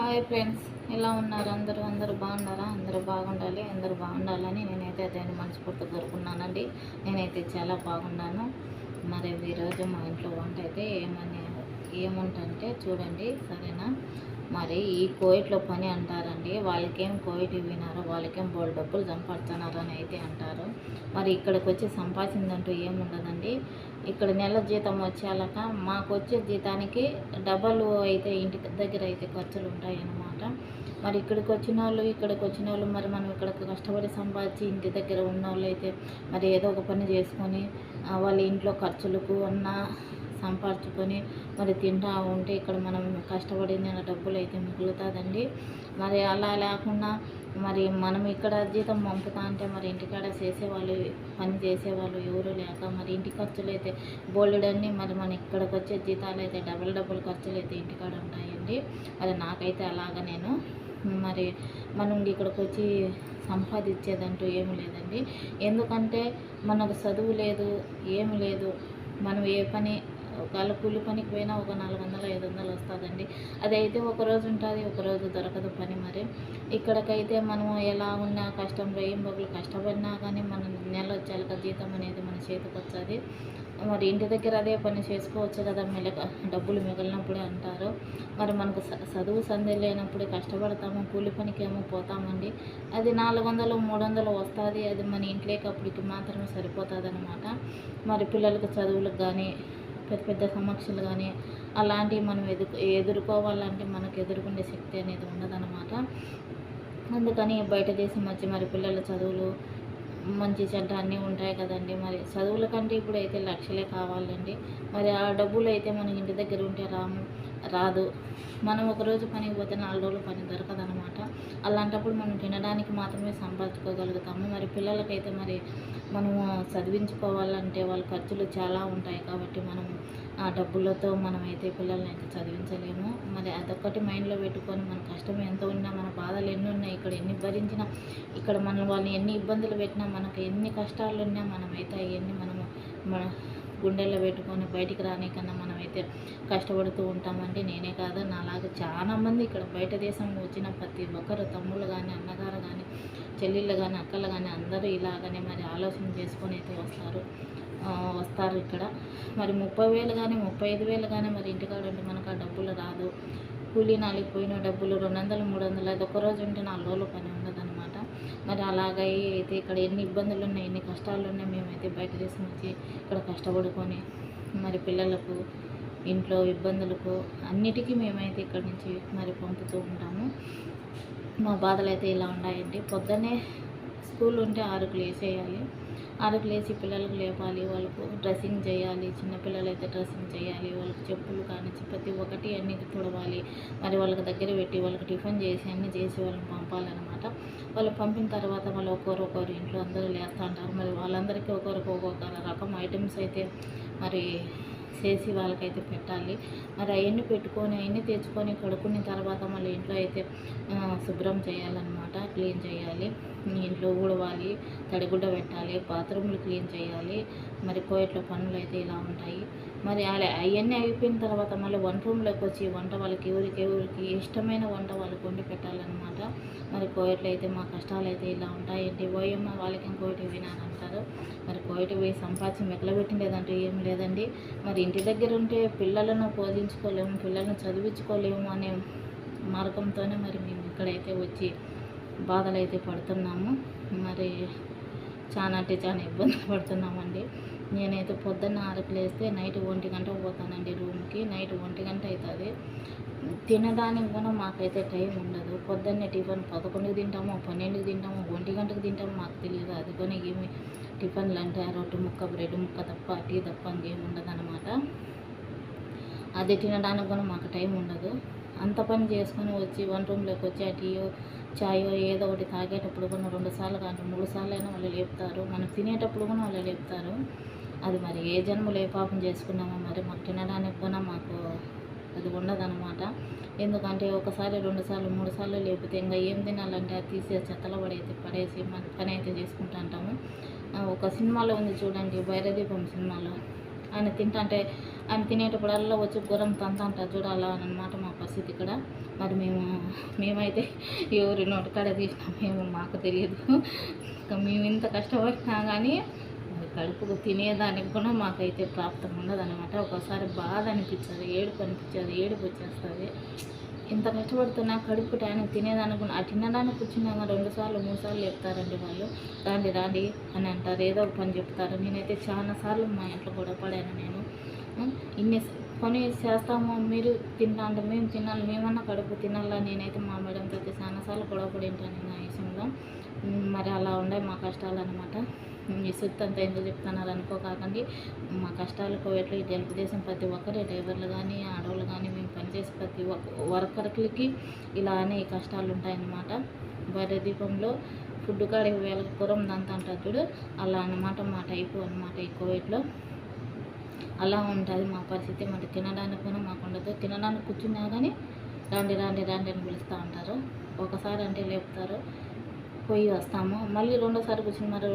Hi friends, ఎలా ఉన్నారు? అందరూ బాగున్నారా? అందరూ బాగుండాలి, అందరూ బాగుండాలని నేనైతే అదేని మనస్ఫూర్తిగా కోరుకున్నానండి. నేనైతే చాలా బాగున్నాను. మరి ఈరోజు మా ఇంట్లో వంట అయితే ఏముంటంటే చూడండి, సరేనా? మరి ఈ కోయిట్లో పని అంటారండి. వాళ్ళకేం కోయిట్ వినారో, వాళ్ళకేం బోల్ డబ్బులు సంపాదిస్తున్నారు అని అయితే అంటారు. మరి ఇక్కడికి వచ్చి సంపాదించిందంటూ ఏముండదండి. ఇక్కడ నెల జీతం వచ్చేలాక మాకు వచ్చే జీతానికి డబల్ అయితే ఇంటి దగ్గర అయితే ఖర్చులు ఉంటాయి అన్నమాట. మరి ఇక్కడికి వచ్చిన వాళ్ళు మరి మనం ఇక్కడ కష్టపడి సంపాదించి ఇంటి దగ్గర ఉన్న వాళ్ళు అయితే మరి ఏదో ఒక పని చేసుకొని వాళ్ళ ఇంట్లో ఖర్చులకు సంపాదించుకొని మరి తింటూ ఉంటే ఇక్కడ మనం కష్టపడిన డబ్బులు అయితే మిగులుతుందండి. మరి అలా లేకుండా మరి మనం ఇక్కడ జీతం పంపుతా అంటే మరి ఇంటికాడ పని చేసేవాళ్ళు ఎవరు లేక మరి ఇంటి ఖర్చులు అయితే బోలెడన్ని మరి మన ఇక్కడికి వచ్చే జీతాలు అయితే డబుల్ ఖర్చులు అయితే ఇంటికాడ ఉంటాయండి. అది నాకైతే అలాగా నేను మరి మనం ఇక్కడికి వచ్చి సంపాదించేదంటూ ఏమి లేదండి. ఎందుకంటే మనకు చదువు లేదు, ఏమి లేదు. మనం ఏ పని ఒకవేళ కూలి పనికి పోయినా ఒక 400 500 వస్తుందండి. అదైతే ఒకరోజు ఉంటుంది, ఒకరోజు దొరకదు పని. మరి ఇక్కడికైతే మనం ఎలా ఉన్నా కష్టంలో ఏం బొగ్గులు కష్టపడినా కానీ మన నెల వచ్చేలాక జీతం అనేది మన చేతికి వస్తుంది. మరి ఇంటి దగ్గర అదే పని చేసుకోవచ్చు కదా, డబ్బులు మిగిలినప్పుడే అంటారు. మరి మనకు చదువు సంధి లేనప్పుడు కష్టపడతాము, కూలి పనికి ఏమో పోతామండి. అది 400 300 వస్తుంది. అది మన ఇంట్లోకి అప్పటికి మాత్రమే సరిపోతుంది అనమాట. మరి పిల్లలకి చదువులకు కానీ పెద్ద పెద్ద సమస్యలు కానీ అలాంటివి మనం ఎదుర్కోవాలంటే మనకు ఎదుర్కొనే శక్తి అనేది ఉండదన్నమాట. అందుకని బయట దేశం వచ్చి మరి పిల్లల చదువులు మంచి చెడ్డ అన్నీ ఉంటాయి కదండి. మరి చదువుల కంటే ఇప్పుడు అయితే లక్షలే కావాలండి. మరి ఆ డబ్బులు అయితే మన ఇంటి దగ్గర ఉంటే రాదు. మనం ఒకరోజు పనికి పోతే 4 రోజులు పని దొరకదనమాట. అలాంటప్పుడు మనం తినడానికి మాత్రమే సంపాదించుకోగలుగుతాము. మరి పిల్లలకైతే మరి మనము చదివించుకోవాలంటే వాళ్ళ ఖర్చులు చాలా ఉంటాయి కాబట్టి మనం ఆ డబ్బులతో మనమైతే పిల్లల్ని అయితే చదివించలేము. మరి అదొక్కటి మైండ్లో పెట్టుకొని మన కష్టం ఎంత ఉన్నా, మన బాధలు ఎన్ని ఉన్నాయి, ఇక్కడ ఎన్ని భరించినా, ఇక్కడ వాళ్ళని ఎన్ని ఇబ్బందులు పెట్టినా, మనకు ఎన్ని కష్టాలు ఉన్నా మనమైతే అవన్నీ మన గుండెల్లో పెట్టుకొని బయటికి రానికన్నా మనమైతే కష్టపడుతూ ఉంటామండి. నేనే కాదు, నాలాగా చాలామంది ఇక్కడ బయట దేశంలో వచ్చిన ప్రతి ఒక్కరు తమ్ముళ్ళు కానీ, అన్నగారు కానీ, చెల్లెళ్ళు కానీ, అక్కలు కానీ అందరూ ఇలాగనే మరి ఆలోచన చేసుకొని అయితే వస్తారు ఇక్కడ. మరి 30,000 కానీ 35,000 కానీ మరి ఇంటికాడ ఉంటే మనకు ఆ డబ్బులు రాదు. కూలీ నాలుగు పోయిన డబ్బులు 200 300 అది ఒక్కరోజు ఉంటే 4 రోజులు పని ఉండదన్నమాట. మరి అలాగై అయితే ఇక్కడ ఎన్ని ఇబ్బందులు ఉన్నాయి, ఎన్ని కష్టాలు ఉన్నాయి, మేమైతే బయట దేశం వచ్చి ఇక్కడ కష్టపడుకొని మరి పిల్లలకు ఇంట్లో ఇబ్బందులకు అన్నిటికీ మేమైతే ఇక్కడ నుంచి మరి పంపుతూ ఉంటాము. మా బాధలు అయితే ఇలా ఉన్నాయండి. పొద్దున్నే స్కూల్ ఉంటే 6కు లేసేయాలి. 6కు లేచి పిల్లలకు లేపాలి, వాళ్ళకు డ్రెస్సింగ్ చేయాలి. చిన్నపిల్లలు అయితే డ్రెస్సింగ్ చేయాలి, వాళ్ళకి చెప్పులు కానీ ప్రతి ఒక్కటి అన్నీ తుడవాలి. మరి వాళ్ళకి దగ్గర పెట్టి వాళ్ళకి టిఫిన్ చేసి అన్నీ చేసి వాళ్ళని పంపాలన్నమాట. వాళ్ళు పంపిన తర్వాత వాళ్ళు ఒక్కొక్కరు ఇంట్లో అందరూ లేస్తూ ఉంటారు. మరి వాళ్ళందరికీ ఒక్కొక్క రకం ఐటమ్స్ అయితే మరి చేసి వాళ్ళకైతే పెట్టాలి. మరి అవన్నీ పెట్టుకొని అవన్నీ తెచ్చుకొని కడుక్కున్న తర్వాత మళ్ళీ ఇంట్లో అయితే శుభ్రం చేయాలన్నమాట, క్లీన్ చేయాలి. ఇంట్లో ఊడవాలి, తడిగుడ్డ పెట్టాలి, బాత్రూమ్లు క్లీన్ చేయాలి. మరి కోయిట్లో పనులు అయితే ఇలా ఉంటాయి. మరి అవన్నీ అయిపోయిన తర్వాత మళ్ళీ వంట రూమ్లోకి వచ్చి వంట వాళ్ళకి ఎవరికి ఇష్టమైన వంట వాళ్ళకి వండి పెట్టాలన్నమాట. మరి కోయిట్లో అయితే మా కష్టాలు అయితే ఇలా ఉంటాయండి. ఓయమ్మ వాళ్ళకి కోయిట వినాలంటారు. మరి కోయిట పోయి సంపాదించి మిగలబెట్టిండేదంటూ ఏం లేదండి. మరి ఇంటి దగ్గర ఉంటే పిల్లలను పోషించుకోలేము, పిల్లలను చదివించుకోలేము అనే మార్గంతోనే మరి మేము ఇక్కడైతే వచ్చి బాధలు అయితే పడుతున్నాము. మరి చాలా అంటే చాలా ఇబ్బందులు పడుతున్నామండి. నేనైతే పొద్దున్న 6కు లేస్తే నైట్ 1 గంటకు పోతానండి రూమ్కి. నైట్ 1 గంట అవుతుంది. తినడానికి కూడా మాకైతే టైం ఉండదు. పొద్దున్నే టిఫిన్ 11కి తింటాము, 12కి తింటాము, 1 గంటకు తింటాము, మాకు తెలియదు. అది కొని ఏమి టిఫిన్లు అంటే రొట్టె ముక్క, బ్రెడ్ ముక్క తప్ప, టీ తప్ప ఇంకేమి ఉండదు అనమాట. అది తినడానికి కూడా మాకు టైం ఉండదు. అంత పని చేసుకొని వచ్చి వంట రూమ్లోకి వచ్చి ఆ టీయో చాయో ఏదో ఒకటి తాగేటప్పుడు కూడా 2 సార్లు కానీ 3 సార్లు అయినా వాళ్ళు లేపుతారు. మనం తినేటప్పుడు కూడా వాళ్ళు లేపుతారు. అది మరి ఏ జన్మలో ఏ పాపం చేసుకున్నామో మరి మాకు తినడానికి కూడా మాకు అది ఉండదన్నమాట. ఎందుకంటే ఒకసారి 2 సార్లు 3 సార్లు లేపితే ఇంకా ఏం తినాలంటే అది తీసే చెత్తలో పడేసి మన పని అయితే చేసుకుంటూ ఉంటాము. ఒక సినిమాలో ఉంది చూడండి, భైరదీపం సినిమాలో ఆయన తింటే ఆయన తినేటప్పుడల్లా వచ్చి గుర్రం తంతంటారు చూడ, అలా అనమాట మా పరిస్థితి ఇక్కడ. మరి మేమైతే ఎవరి నోటికాడ తీసినా మాకు తెలియదు. మేము ఇంత కష్టపడినా కానీ కడుపుకు తినేదానికి కూడా మాకైతే ప్రాప్తం ఉండదన్నమాట. ఒకసారి బాధ అనిపించదు, ఏడుపు వచ్చేస్తుంది. ఇంత కష్టపడుతున్నా కడుపు టైంకి తినేదానికి ఆ తినడానికి కూర్చున్నాక 2 సార్లు 3 సార్లు చెప్తారండి వాళ్ళు, రాండి అని అంటారు, ఏదో ఒక పని చెప్తారు. నేనైతే చాలాసార్లు మా ఇంట్లో గొడవ పడాను. నేను ఇన్ని పని చేస్తాము, మీరు తింటా అంటే మేము తినాలి, మేమన్నా కడుపు తినాలా. నేనైతే మా మేడంతో అయితే చాలాసార్లు గొడవ పడి ఉంటాను నా విషయంలో. మరి అలా ఉండే మా కష్టాలు అనమాట. ఈ సుత్తి అంతా ఎందుకు చెప్తున్నారు అనుకోకండి. మా కష్టాలకు ఎట్లా తెలుగుదేశం ప్రతి ఒక్కరే, డ్రైవర్లు కానీ ఆడవాళ్ళు కానీ, మేము పనిచేసే ప్రతి వర్కర్లకి ఇలానే ఈ కష్టాలు ఉంటాయన్నమాట. భార్య దీపంలో ఫుడ్ కాడికి వేళకు కూరం దంత అంటారు చూడు, అలా అన్నమాట మా టైపు అనమాట. ఈ కోవిడ్లో అలా ఉంటుంది మా పరిస్థితి. మరి తినడానికి కూడా మాకు ఉండదు. తినడానికి కూర్చున్నా కానీ రాండి అని పిలుస్తూ ఉంటారు. ఒకసారి అంటే లేపుతారు, పోయి వస్తాము. మళ్ళీ రెండోసారి కూర్చుని మరి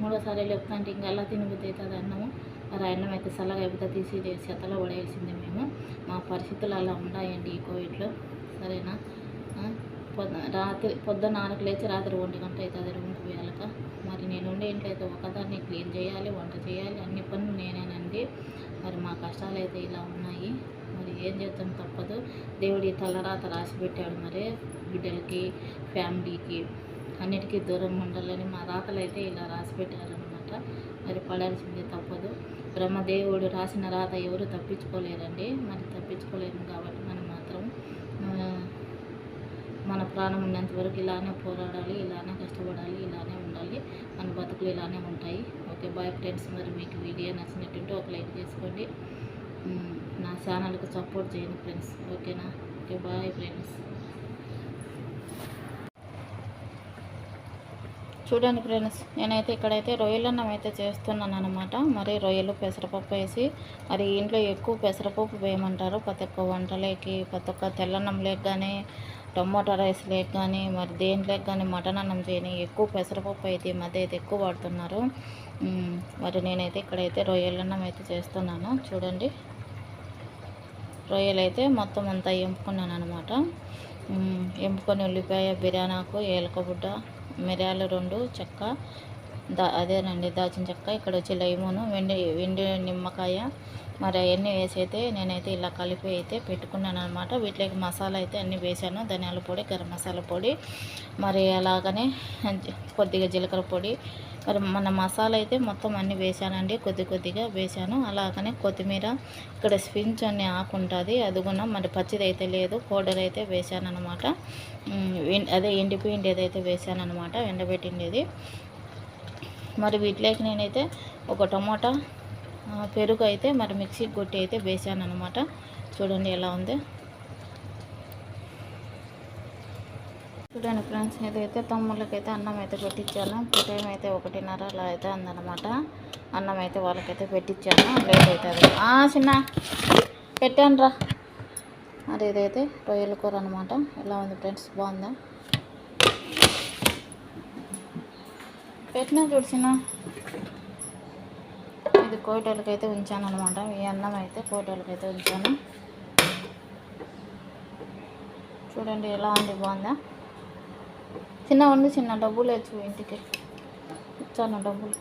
మూడోసారి లేపుతా అంటే ఇంకా ఎలా తినబుద్ధి అవుతుంది అన్నము. మరి అన్నం అయితే చల్లగా అయిపోతే తీసి చెత్తలో పడేయాల్సిందే మేము. మా పరిస్థితులు అలా ఉన్నాయండి ఈ కోవిడ్లో. సరేనా? పొద్దున్న 6కి లేచి రాత్రి 1 గంట అవుతుంది రూమ్కి వేయాలక. మరి నేను ఉండే ఇంట్లో అయితే ఒకదాన్ని క్లీన్ చేయాలి, వంట చేయాలి, అన్ని పనులు నేనేనండి. మరి మా కష్టాలు అయితే ఇలా ఉన్నాయి. మరి ఏం చేద్దాం, తప్పదు. దేవుడి తలరాత రాసి పెట్టాడు. మరి బిడ్డలకి, ఫ్యామిలీకి అన్నిటికీ దూరం ఉండాలని మా రాతలు అయితే ఇలా రాసి పెట్టారనమాట. మరి పడాల్సిందే, తప్పదు. బ్రహ్మదేవుడు రాసిన రాత ఎవరు తప్పించుకోలేరండి. మరి తప్పించుకోలేము కాబట్టి మనం మాత్రం మన ప్రాణం ఉన్నంత వరకు ఇలానే పోరాడాలి, ఇలానే కష్టపడాలి, ఇలానే ఉండాలి. మన బతుకులు ఇలానే ఉంటాయి. Okay, bye friends. మరి మీకు వీడియో నచ్చినట్టుంటే ఒక లైక్ చేసుకోండి, నా ఛానల్కి సపోర్ట్ చేయండి ఫ్రెండ్స్. ఓకేనా? Okay, bye friends. చూడండి ఫ్రెండ్స్, నేనైతే ఇక్కడైతే రొయ్యలన్నం అయితే చేస్తున్నాను అనమాట. మరి రొయ్యలు పెసరపప్పు వేసి, మరి ఇంట్లో ఎక్కువ పెసరపప్పు వేయమంటారు ప్రతి ఒక్క వంటలేకి, ప్రతి ఒక్క తెల్లన్నం లేక కానీ, టమోటా రైస్ లేక కానీ, మరి దేంట్లోకి కానీ, మటన్ అన్నం చేయని ఎక్కువ పెసరపప్పు అయితే ఈ మధ్య అయితే ఎక్కువ వాడుతున్నారు. మరి నేనైతే ఇక్కడైతే రొయ్యలన్నం అయితే చేస్తున్నాను. చూడండి, రొయ్యలు అయితే మొత్తం అంతా ఎంపుకున్నాను అనమాట. ఎంపుకొని ఉల్లిపాయ, బిర్యానాకు, ఏలకబుడ్డ, మిరియాలు 2, చెక్క, అదేనండి దాచిన చెక్క, ఇక్కడ వచ్చి లైమోను, వెండి నిమ్మకాయ, మరి అవన్నీ వేసి అయితే నేనైతే ఇలా కలిపి అయితే పెట్టుకున్నాను అనమాట. వీటికి మసాలా అయితే అన్నీ వేసాను, ధనియాల పొడి, గరం మసాలా పొడి, మరి అలాగనే కొద్దిగా జీలకర్ర పొడి, మరి మన మసాలా అయితే మొత్తం అన్నీ వేసానండి, కొద్దిగా వేసాను. అలాగనే కొత్తిమీర, ఇక్కడ స్ప్రింగ్ అనే ఆకు ఉంటుంది, అది కూడా మరి పచ్చిది అయితే లేదు, పౌడర్ అయితే వేసాను అనమాట. అదే ఎండిపోయింది ఏదైతే వేసాను అనమాట, ఎండబెట్టిండేది. మరి వీటిలోకి నేనైతే ఒక టమోటా, పెరుగు అయితే మరి మిక్సీకి కొట్టి అయితే వేసాను అనమాట. చూడండి ఎలా ఉంది. చూడండి ఫ్రెండ్స్, ఇదైతే తమ్ముళ్ళకైతే అన్నం అయితే పెట్టించాను. టైం అయితే 1:30 అలా అయితే అందనమాట. అన్నం అయితే వాళ్ళకైతే పెట్టించాను, లేట్ అవుతుంది. చిన్న పెట్టాను రా. మరి ఇదైతే రొయ్యల కూర అనమాట. ఎలా ఉంది ఫ్రెండ్స్, బాగుందా? పెట్టినా చూడు చిన్న. ఇది కోటోళ్ళకైతే ఉంచాను అనమాట. ఈ అన్నం అయితే కోటోళ్ళకైతే ఉంచాను. చూడండి ఎలా ఉంది, బాగుందా? చిన్న డబ్బులు వేయచ్చు, ఇంటికి ఇచ్చాను డబ్బులు.